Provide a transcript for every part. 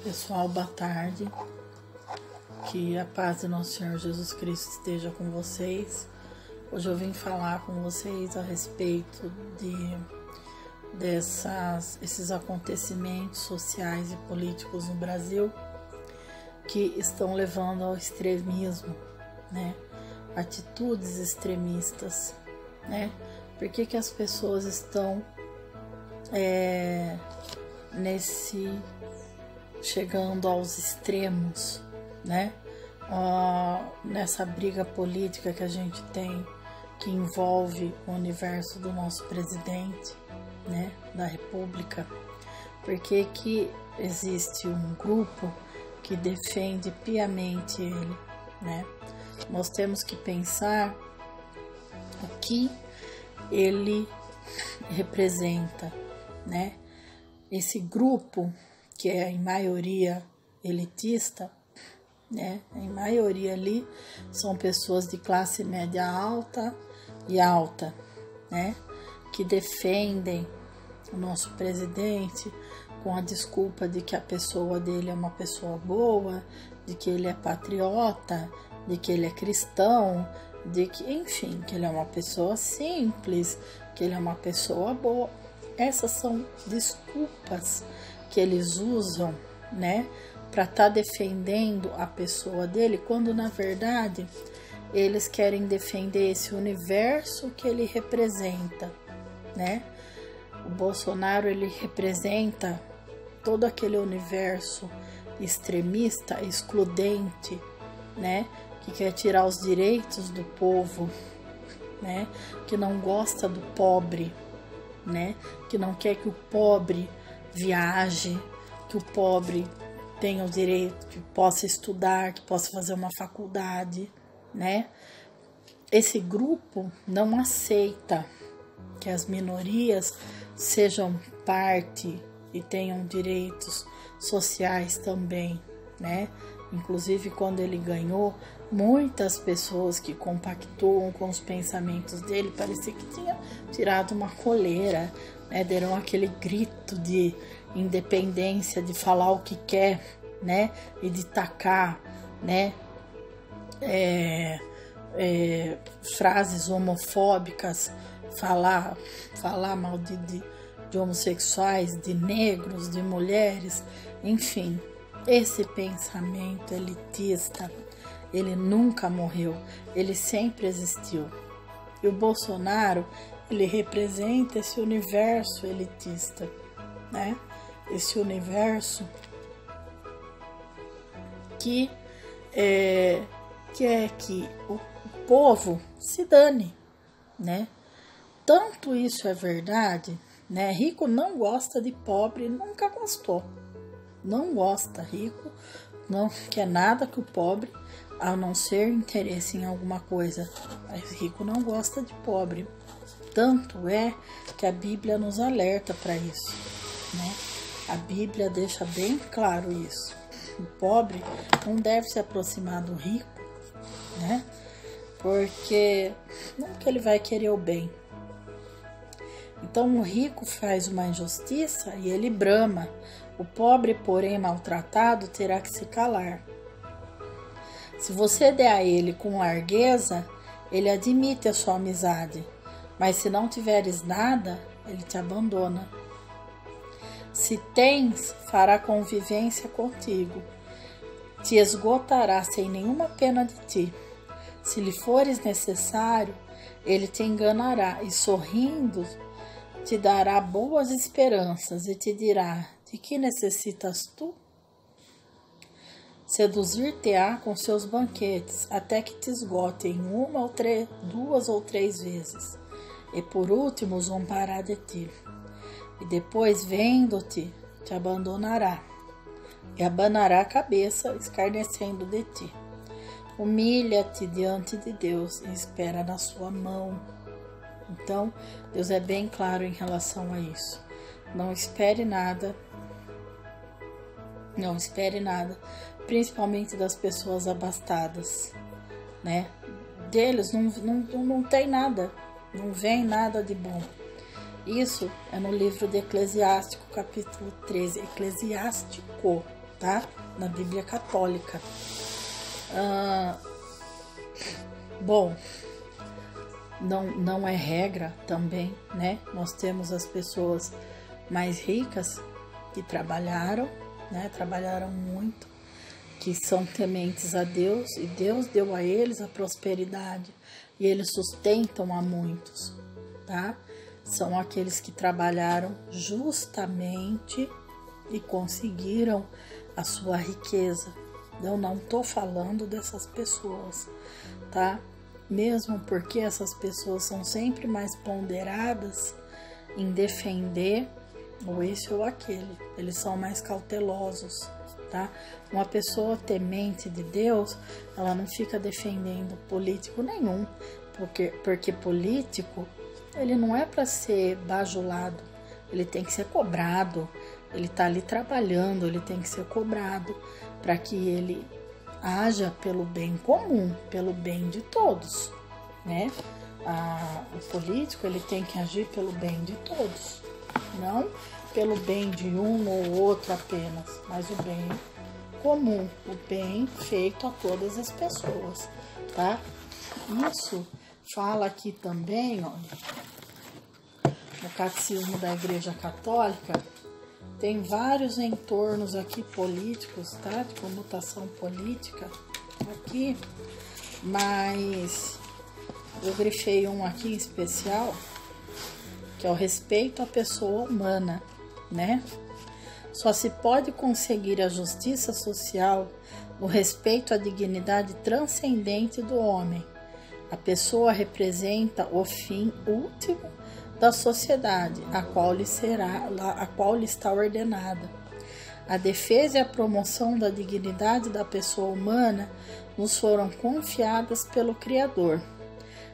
Pessoal, boa tarde. Que a paz do nosso Senhor Jesus Cristo esteja com vocês. Hoje eu vim falar com vocês a respeito desses acontecimentos sociais e políticos no Brasil que estão levando ao extremismo, né? Atitudes extremistas, né? Por que as pessoas estão chegando aos extremos, né? Nessa briga política que a gente tem, que envolve o universo do nosso presidente, né, da República. Por que existe um grupo que defende piamente ele, né? Nós temos que pensar o que ele representa, né? Esse grupo, que é em maioria elitista, né? Em maioria ali são pessoas de classe média alta e alta, né? Que defendem o nosso presidente com a desculpa de que a pessoa dele é uma pessoa boa, de que ele é patriota, de que ele é cristão, de que, enfim, que ele é uma pessoa simples, que ele é uma pessoa boa. Essas são desculpas que eles usam, né, para estar defendendo a pessoa dele, quando na verdade eles querem defender esse universo que ele representa, né? O Bolsonaro, ele representa todo aquele universo extremista, excludente, né, que quer tirar os direitos do povo, né, que não gosta do pobre, né, que não quer que o pobre viaje, que o pobre tenha o direito, que possa estudar, que possa fazer uma faculdade, né? Esse grupo não aceita que as minorias sejam parte e tenham direitos sociais também, né? Inclusive, quando ele ganhou, muitas pessoas que compactuam com os pensamentos dele, parecia que tinha tirado uma coleira, né? Deram aquele grito de independência, de falar o que quer, né? E de tacar, né? Frases homofóbicas, falar mal de homossexuais, de negros, de mulheres, enfim. Esse pensamento elitista, ele nunca morreu, ele sempre existiu. E o Bolsonaro, ele representa esse universo elitista, né? Esse universo que quer que o povo se dane, né? Tanto isso é verdade, né? Rico não gosta de pobre, nunca gostou. Não gosta, rico não quer nada que o pobre, a não ser interesse em alguma coisa. Mas rico não gosta de pobre. Tanto é que a Bíblia nos alerta para isso, né? A Bíblia deixa bem claro isso. O pobre não deve se aproximar do rico, né? Porque não que ele vai querer o bem. Então o rico faz uma injustiça e ele brama. O pobre, porém maltratado, terá que se calar. Se você der a ele com largueza, ele admite a sua amizade, mas se não tiveres nada, ele te abandona. Se tens, fará convivência contigo, te esgotará sem nenhuma pena de ti. Se lhe fores necessário, ele te enganará e sorrindo te dará boas esperanças e te dirá: de que necessitas tu? Seduzir-te-á com seus banquetes, até que te esgotem duas ou três vezes, e por último zombará de ti. E depois, vendo-te, te abandonará, e abanará a cabeça, escarnecendo de ti. Humilha-te diante de Deus e espera na sua mão. Então, Deus é bem claro em relação a isso. Não espere nada, principalmente das pessoas abastadas, né? Deles não tem nada, não vem nada de bom. Isso é no livro de Eclesiástico, capítulo 13, Eclesiástico, tá? Na Bíblia Católica. Bom, não é regra também, né? Nós temos as pessoas mais ricas que trabalharam, né? Trabalharam muito, que são tementes a Deus, e Deus deu a eles a prosperidade, e eles sustentam a muitos, tá? São aqueles que trabalharam justamente e conseguiram a sua riqueza. Eu não tô falando dessas pessoas, tá? Mesmo porque essas pessoas são sempre mais ponderadas em defender ou esse ou aquele. Eles são mais cautelosos, tá? Uma pessoa temente de Deus, ela não fica defendendo político nenhum, porque político, ele não é para ser bajulado, ele tem que ser cobrado. Ele está ali trabalhando, ele tem que ser cobrado para que ele haja pelo bem comum, pelo bem de todos, né? O político, ele tem que agir pelo bem de todos, não pelo bem de um ou outro apenas, mas o bem comum, o bem feito a todas as pessoas, tá? Isso fala aqui também, ó, no Catecismo da Igreja Católica. Tem vários entornos aqui políticos, tá? De comutação política aqui, mas eu grifei um aqui em especial, que é o respeito à pessoa humana, né? Só se pode conseguir a justiça social no respeito à dignidade transcendente do homem. A pessoa representa o fim último da sociedade, a qual lhe está ordenada. A defesa e a promoção da dignidade da pessoa humana nos foram confiadas pelo Criador.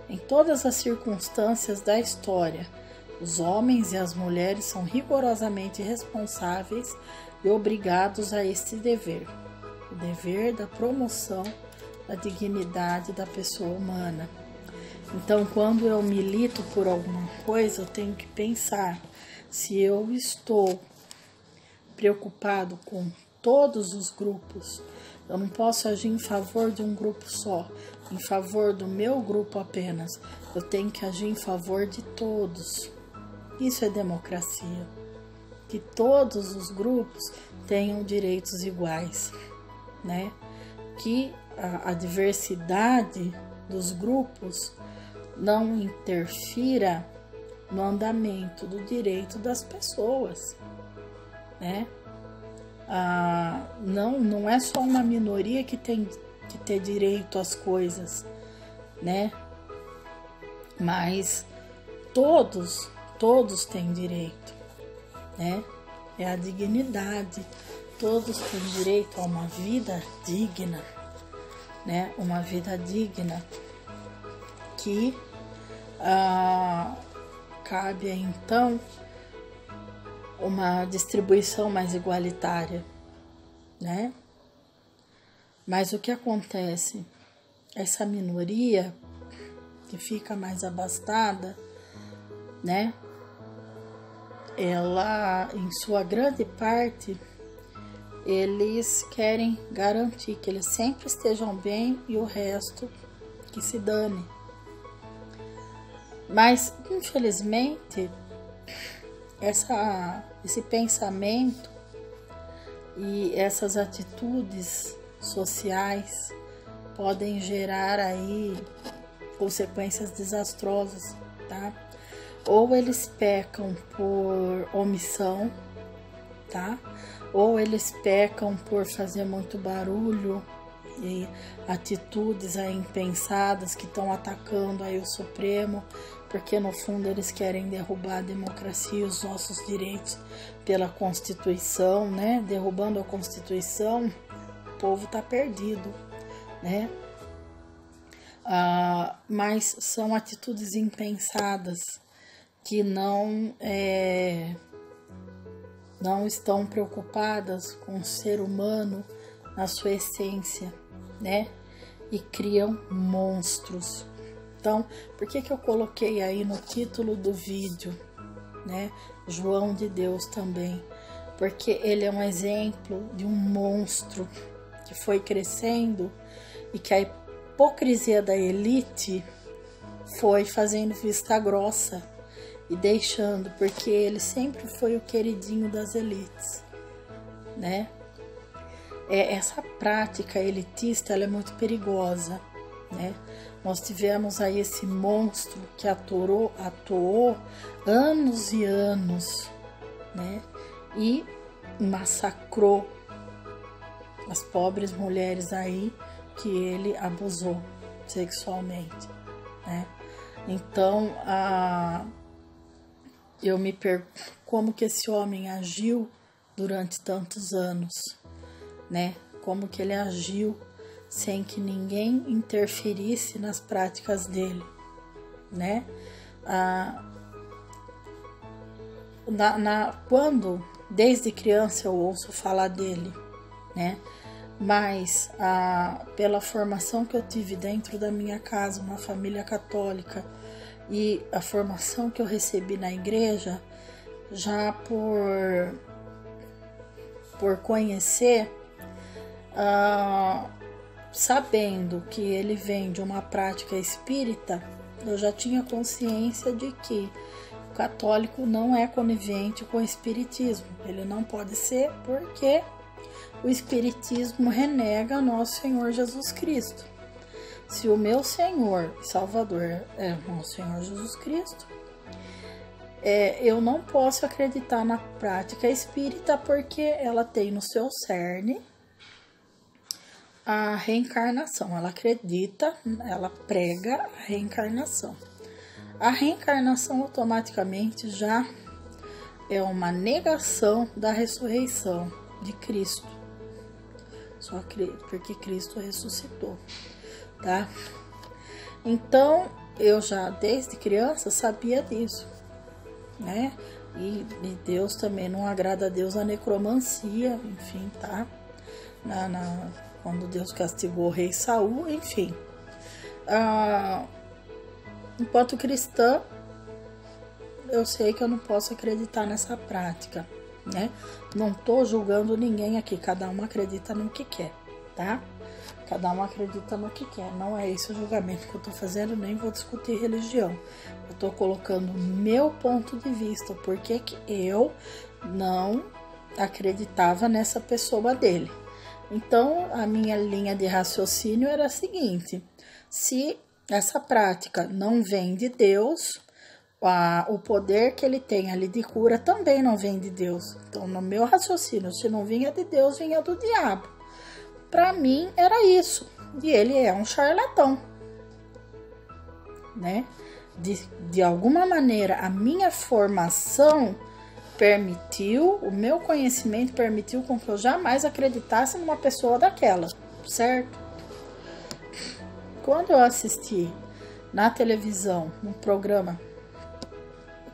Em todas as circunstâncias da história, os homens e as mulheres são rigorosamente responsáveis e obrigados a este dever, o dever da promoção da dignidade da pessoa humana. Então, quando eu milito por alguma coisa, eu tenho que pensar se eu estou preocupado com todos os grupos. Eu não posso agir em favor de um grupo só, em favor do meu grupo apenas. Eu tenho que agir em favor de todos. Isso é democracia. Que todos os grupos tenham direitos iguais, né? Que a diversidade dos grupos não interfira no andamento do direito das pessoas, né? Não é só uma minoria que tem que ter direito às coisas, né? Mas todos têm direito, né? É a dignidade. Todos têm direito a uma vida digna, né? Uma vida digna que cabe então uma distribuição mais igualitária, né? Mas o que acontece? Essa minoria que fica mais abastada, né? Ela, em sua grande parte, eles querem garantir que eles sempre estejam bem e o resto que se dane. Mas, infelizmente, esse pensamento e essas atitudes sociais podem gerar aí consequências desastrosas, tá? Ou eles pecam por omissão, tá? Ou eles pecam por fazer muito barulho e atitudes aí impensadas que estão atacando aí o Supremo, porque no fundo eles querem derrubar a democracia e os nossos direitos pela Constituição, né? Derrubando a Constituição, o povo tá perdido, né? Mas são atitudes impensadas que não estão preocupadas com o ser humano na sua essência, né? E criam monstros. Então, por que eu coloquei aí no título do vídeo, né? João de Deus também. porque ele é um exemplo de um monstro que foi crescendo e que a hipocrisia da elite foi fazendo vista grossa e deixando, porque ele sempre foi o queridinho das elites, né? Essa prática elitista, ela é muito perigosa, né? Nós tivemos aí esse monstro que atuou anos e anos, né? E massacrou as pobres mulheres aí que ele abusou sexualmente, né? Então, eu me pergunto como que esse homem agiu durante tantos anos, né? Como que ele agiu sem que ninguém interferisse nas práticas dele, né? Quando, desde criança, eu ouço falar dele, né? Mas pela formação que eu tive dentro da minha casa, uma família católica, e a formação que eu recebi na igreja, já por conhecer, sabendo que ele vem de uma prática espírita, eu já tinha consciência de que o católico não é conivente com o espiritismo. Ele não pode ser, porque o espiritismo renega nosso Senhor Jesus Cristo. Se o meu Senhor e Salvador é nosso Senhor Jesus Cristo, eu não posso acreditar na prática espírita, porque ela tem no seu cerne a reencarnação. Ela acredita, ela prega a reencarnação. A reencarnação automaticamente já é uma negação da ressurreição de Cristo. Só porque Cristo ressuscitou, tá? Então, eu já desde criança sabia disso, né? E Deus também não agrada a Deus a necromancia, enfim, tá? Quando Deus castigou o rei Saul, enfim. Enquanto cristã, eu sei que eu não posso acreditar nessa prática, né? Não tô julgando ninguém aqui, cada um acredita no que quer, tá? Cada um acredita no que quer, não é esse o julgamento que eu tô fazendo, nem vou discutir religião. Eu tô colocando o meu ponto de vista, porque que eu não acreditava nessa pessoa dele. Então, a minha linha de raciocínio era a seguinte: se essa prática não vem de Deus, o poder que ele tem ali de cura também não vem de Deus. Então, no meu raciocínio, se não vinha de Deus, vinha do diabo. Para mim, era isso. E ele é um charlatão, né? De alguma maneira, a minha formação permitiu, o meu conhecimento permitiu com que eu jamais acreditasse numa pessoa daquela, certo? Quando eu assisti na televisão, um programa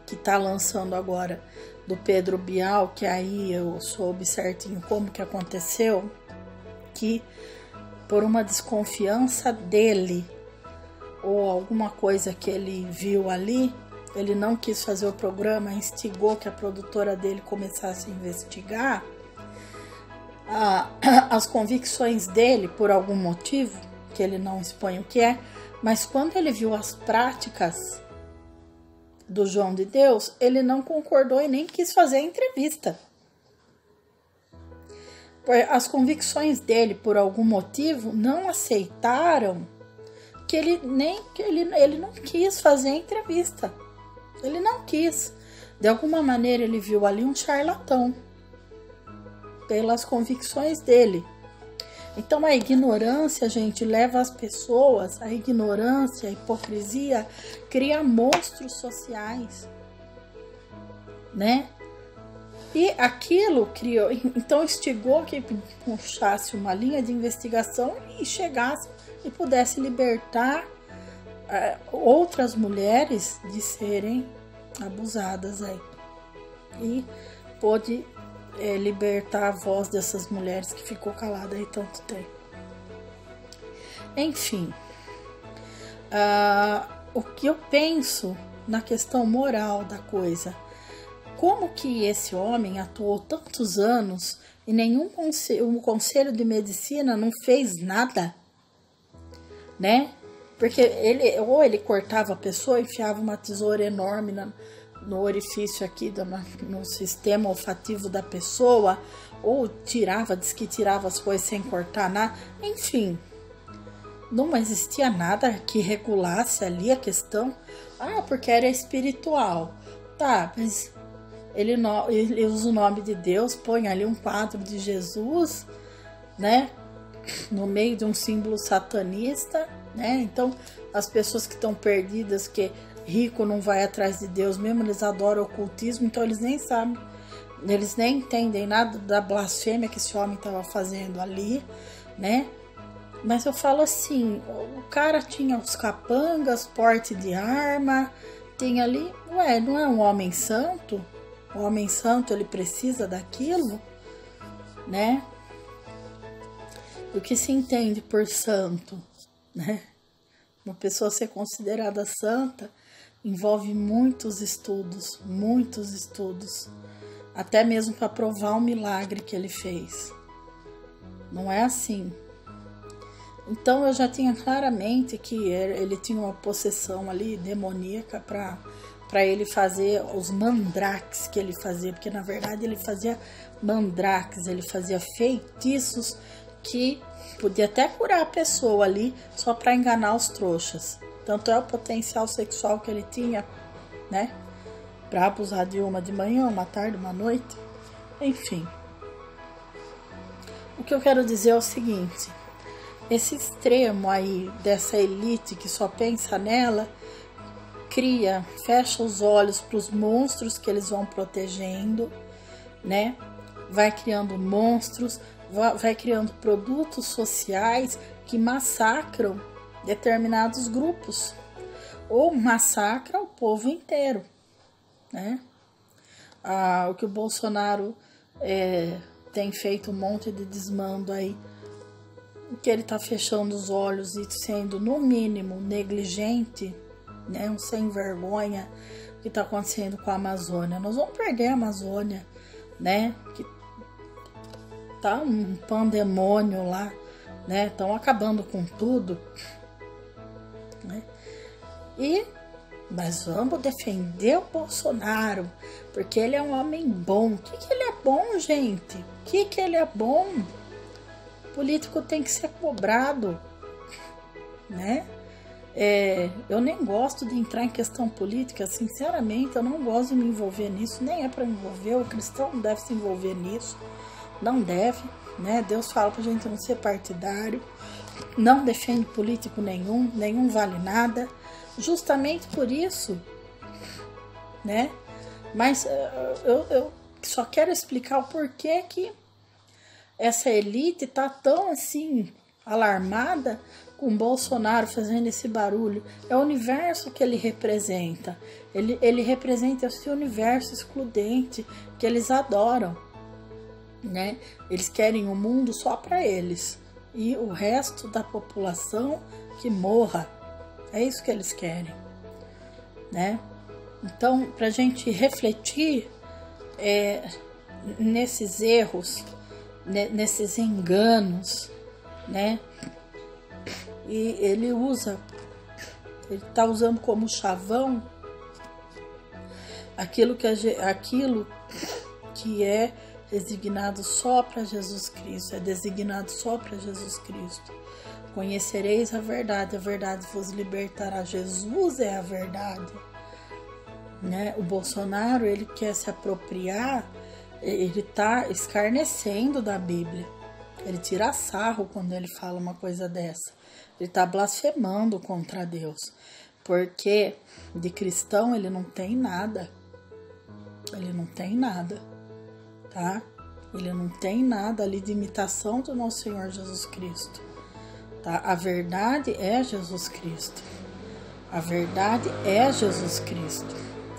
que tá lançando agora, do Pedro Bial, que aí eu soube certinho como que aconteceu, que por uma desconfiança dele, ou alguma coisa que ele viu ali, ele não quis fazer o programa, instigou que a produtora dele começasse a investigar as convicções dele por algum motivo, que ele não expõe o que é, mas quando ele viu as práticas do João de Deus, ele não concordou e nem quis fazer a entrevista. As convicções dele, por algum motivo, não aceitaram que ele não quis fazer a entrevista. Ele não quis. De alguma maneira, ele viu ali um charlatão pelas convicções dele. Então, a ignorância, gente, leva as pessoas, a ignorância, a hipocrisia, cria monstros sociais, né? E aquilo criou, então instigou que puxasse uma linha de investigação e chegasse e pudesse libertar outras mulheres de serem abusadas aí. E pôde libertar a voz dessas mulheres que ficou calada aí tanto tempo. Enfim, o que eu penso na questão moral da coisa, como que esse homem atuou tantos anos e nenhum o conselho de medicina não fez nada, né? Porque ele cortava a pessoa, enfiava uma tesoura enorme no orifício aqui, no sistema olfativo da pessoa, ou diz que tirava as coisas sem cortar nada, enfim. Não existia nada que regulasse ali a questão. Ah, porque era espiritual. Tá, mas ele usa o nome de Deus, põe ali um quadro de Jesus, né? No meio de um símbolo satanista, né? Então, as pessoas que estão perdidas, que rico não vai atrás de Deus mesmo, eles adoram o ocultismo, então eles nem sabem, eles nem entendem nada da blasfêmia que esse homem estava fazendo ali, né? Mas eu falo assim, o cara tinha os capangas, porte de arma, tem ali, não é um homem santo? O homem santo, ele precisa daquilo, né? O que se entende por santo, né? Uma pessoa ser considerada santa envolve muitos estudos, até mesmo para provar o milagre que ele fez. Não é assim. Então eu já tinha claramente que ele tinha uma possessão ali demoníaca para ele fazer os mandrakes que ele fazia, porque na verdade ele fazia mandrakes, ele fazia feitiços que podia até curar a pessoa ali só para enganar os trouxas. Tanto é o potencial sexual que ele tinha, né? Para abusar de uma de manhã, uma tarde, uma noite, enfim. O que eu quero dizer é o seguinte: esse extremo aí dessa elite que só pensa nela, fecha os olhos para os monstros que eles vão protegendo, né? Vai criando monstros, vai criando produtos sociais que massacram determinados grupos ou massacra o povo inteiro, né? O que o Bolsonaro tem feito um monte de desmando aí, que ele está fechando os olhos e sendo no mínimo negligente, né? Um sem vergonha que está acontecendo com a Amazônia. Nós vamos perder a Amazônia, né? Que tá um pandemônio lá, né? Estão acabando com tudo, né? Mas vamos defender o Bolsonaro, porque ele é um homem bom. O que ele é bom, gente? O que ele é bom? O político tem que ser cobrado, né? Eu nem gosto de entrar em questão política, sinceramente, eu não gosto de me envolver nisso, nem é para me envolver, o cristão não deve se envolver nisso, não deve, né? Deus fala pra gente não ser partidário, não defende político nenhum vale nada, justamente por isso, né? Mas eu só quero explicar o porquê que essa elite tá tão assim alarmada com Bolsonaro fazendo esse barulho. É o universo que ele representa. Ele representa esse universo excludente que eles adoram, né? Eles querem um mundo só para eles e o resto da população que morra. É isso que eles querem, né? Então, para a gente refletir nesses erros, nesses enganos, né? E ele está usando como chavão aquilo que é designado só para Jesus Cristo, é designado só para Jesus Cristo. Conhecereis a verdade vos libertará. Jesus é a verdade, né? O Bolsonaro, ele quer se apropriar, ele está escarnecendo da Bíblia. Ele tira sarro quando ele fala uma coisa dessa. Ele está blasfemando contra Deus, porque de cristão ele não tem nada. Ele não tem nada, tá? Ele não tem nada ali de imitação do nosso Senhor Jesus Cristo, tá? A verdade é Jesus Cristo. A verdade é Jesus Cristo.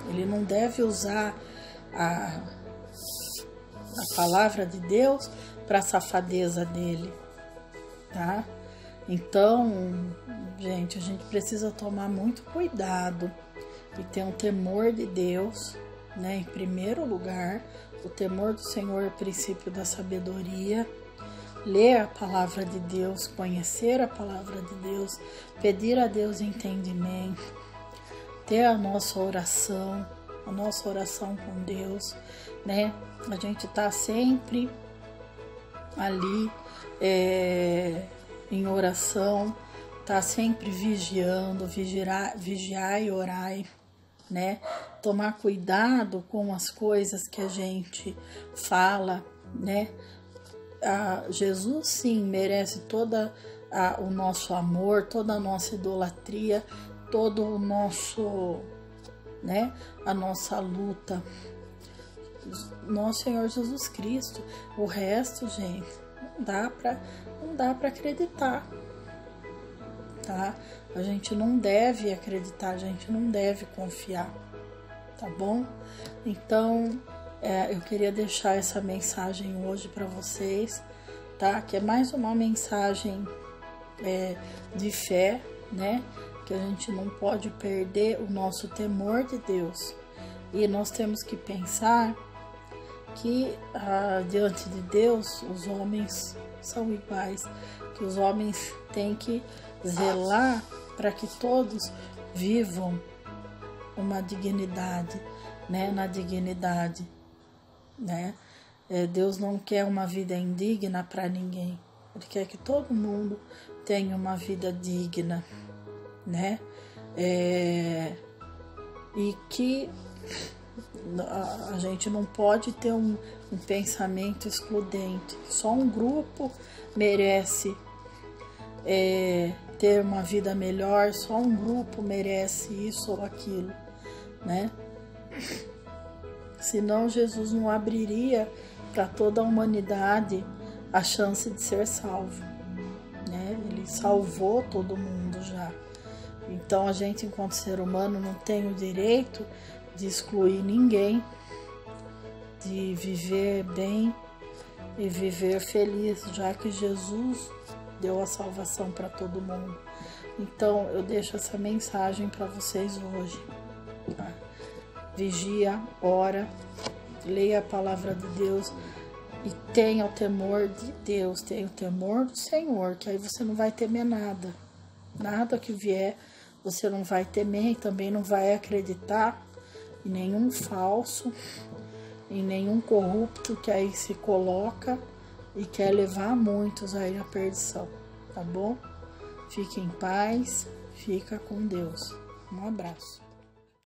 Ele não deve usar a palavra de Deus para a safadeza dele, tá? Então, gente, a gente precisa tomar muito cuidado e ter um temor de Deus, né? Em primeiro lugar, o temor do Senhor é o princípio da sabedoria. Ler a palavra de Deus, conhecer a palavra de Deus, pedir a Deus entendimento, ter a nossa oração com Deus, né? A gente tá sempre ali em oração, tá sempre vigiando, vigiar e orar, né? Tomar cuidado com as coisas que a gente fala, né? Jesus sim merece todo o nosso amor, toda a nossa idolatria, todo o nosso, né? A nossa luta. Nosso Senhor Jesus Cristo. O resto, gente, não dá para acreditar, tá? A gente não deve acreditar, a gente não deve confiar, tá bom? Então, eu queria deixar essa mensagem hoje para vocês, tá? Que é mais uma mensagem de fé, né? Que a gente não pode perder o nosso temor de Deus. E nós temos que pensar que diante de Deus os homens são iguais, que os homens têm que zelar para que todos vivam uma dignidade, né? Na dignidade, né? Deus não quer uma vida indigna para ninguém. Ele quer que todo mundo tenha uma vida digna, né? E que a gente não pode ter um pensamento excludente. Só um grupo merece ter uma vida melhor, só um grupo merece isso ou aquilo, né? Senão Jesus não abriria para toda a humanidade a chance de ser salvo, né? Ele salvou todo mundo já. Então a gente, enquanto ser humano, não tem o direito de excluir ninguém, de viver bem e viver feliz, já que Jesus deu a salvação para todo mundo. Então eu deixo essa mensagem para vocês hoje, tá? Vigia, ora, leia a palavra de Deus e tenha o temor de Deus, tenha o temor do Senhor, que aí você não vai temer nada. Nada que vier, você não vai temer e também não vai acreditar em nenhum falso, em nenhum corrupto que aí se coloca e quer levar muitos aí à perdição, tá bom? Fique em paz, fica com Deus. Um abraço.